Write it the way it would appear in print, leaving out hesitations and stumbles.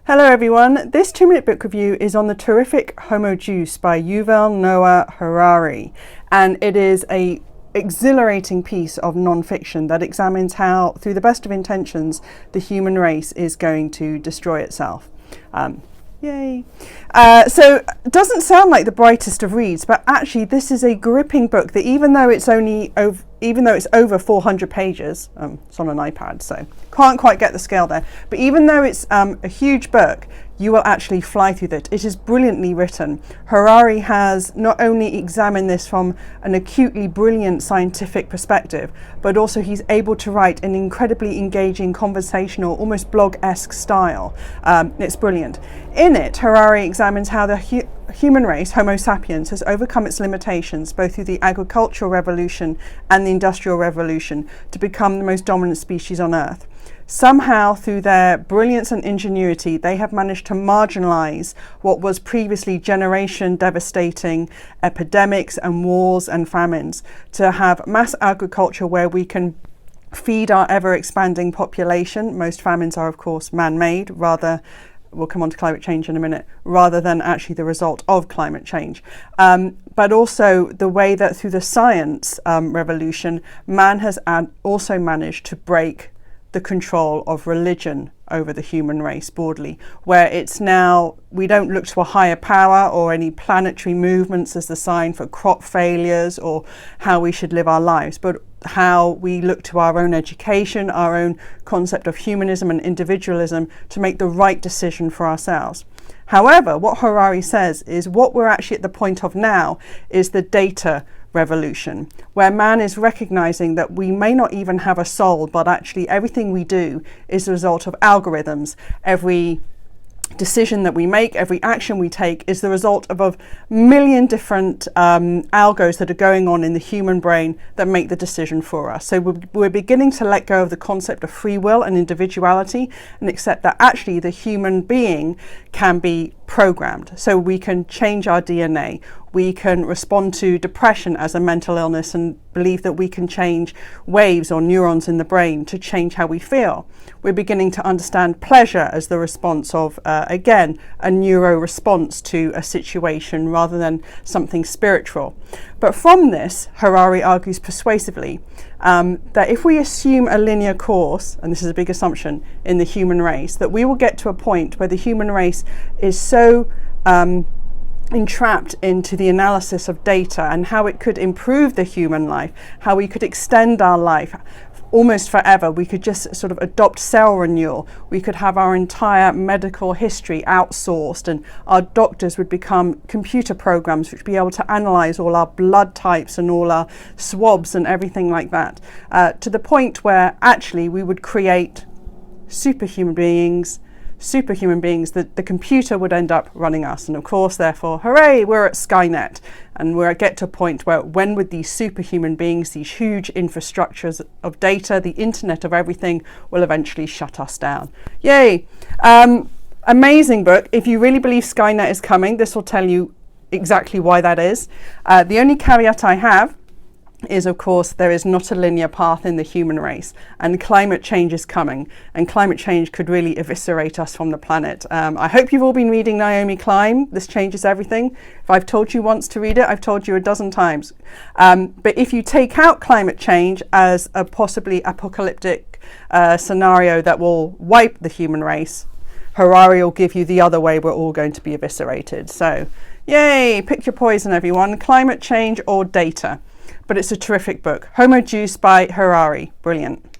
Hello everyone, this 2-minute book review is on the terrific Homo Deus by Yuval Noah Harari, and it is a exhilarating piece of non-fiction that examines how, through the best of intentions, the human race is going to destroy itself. Yay! So it doesn't sound like the brightest of reads, but actually this is a gripping book that even though it's over 400 pages, it's on an iPad, so can't quite get the scale there, but even though it's a huge book, you will actually fly through it. It is brilliantly written. Harari has not only examined this from an acutely brilliant scientific perspective, but also he's able to write an incredibly engaging, conversational, almost blog-esque style. It's brilliant. In it, Harari examines how the human race, Homo sapiens, has overcome its limitations both through the agricultural revolution and the industrial revolution to become the most dominant species on Earth. Somehow, through their brilliance and ingenuity, they have managed to marginalize what was previously generation devastating epidemics and wars and famines, to have mass agriculture where we can feed our ever-expanding population. Most famines are, of course, man-made, we'll come on to climate change in a minute, rather than actually the result of climate change. But also the way that through the science revolution, man has also managed to break the control of religion over the human race broadly, where it's now, we don't look to a higher power or any planetary movements as the sign for crop failures or how we should live our lives, but how we look to our own education, our own concept of humanism and individualism to make the right decision for ourselves. However, what Harari says is what we're actually at the point of now is the data revolution, where man is recognizing that we may not even have a soul, but actually everything we do is the result of algorithms. Every decision that we make, every action we take is the result of a million different algos that are going on in the human brain that make the decision for us. So we're beginning to let go of the concept of free will and individuality and accept that actually the human being can be programmed. So we can change our DNA. We can respond to depression as a mental illness and believe that we can change waves or neurons in the brain to change how we feel. We're beginning to understand pleasure as the response of, again, a neuro response to a situation rather than something spiritual. But from this, Harari argues persuasively that if we assume a linear course, and this is a big assumption in the human race, that we will get to a point where the human race is so entrapped into the analysis of data and how it could improve the human life, how we could extend our life almost forever. We could just sort of adopt cell renewal. We could have our entire medical history outsourced, and our doctors would become computer programs which would be able to analyze all our blood types and all our swabs and everything like that, to the point where actually we would create superhuman beings, that the computer would end up running us. And of course, therefore, hooray, we're at Skynet. And we'll get to a point where when would these superhuman beings, these huge infrastructures of data, the internet of everything, will eventually shut us down. Yay. Amazing book. If you really believe Skynet is coming, this will tell you exactly why that is. The only caveat I have is, of course, there is not a linear path in the human race, and climate change is coming, and climate change could really eviscerate us from the planet. I hope you've all been reading Naomi Klein, This Changes Everything. If I've told you once to read it, I've told you a dozen times. But if you take out climate change as a possibly apocalyptic scenario that will wipe the human race, Harari will give you the other way we're all going to be eviscerated. So, yay, pick your poison, everyone. Climate change or data. But it's a terrific book. Homo Deus by Harari. Brilliant.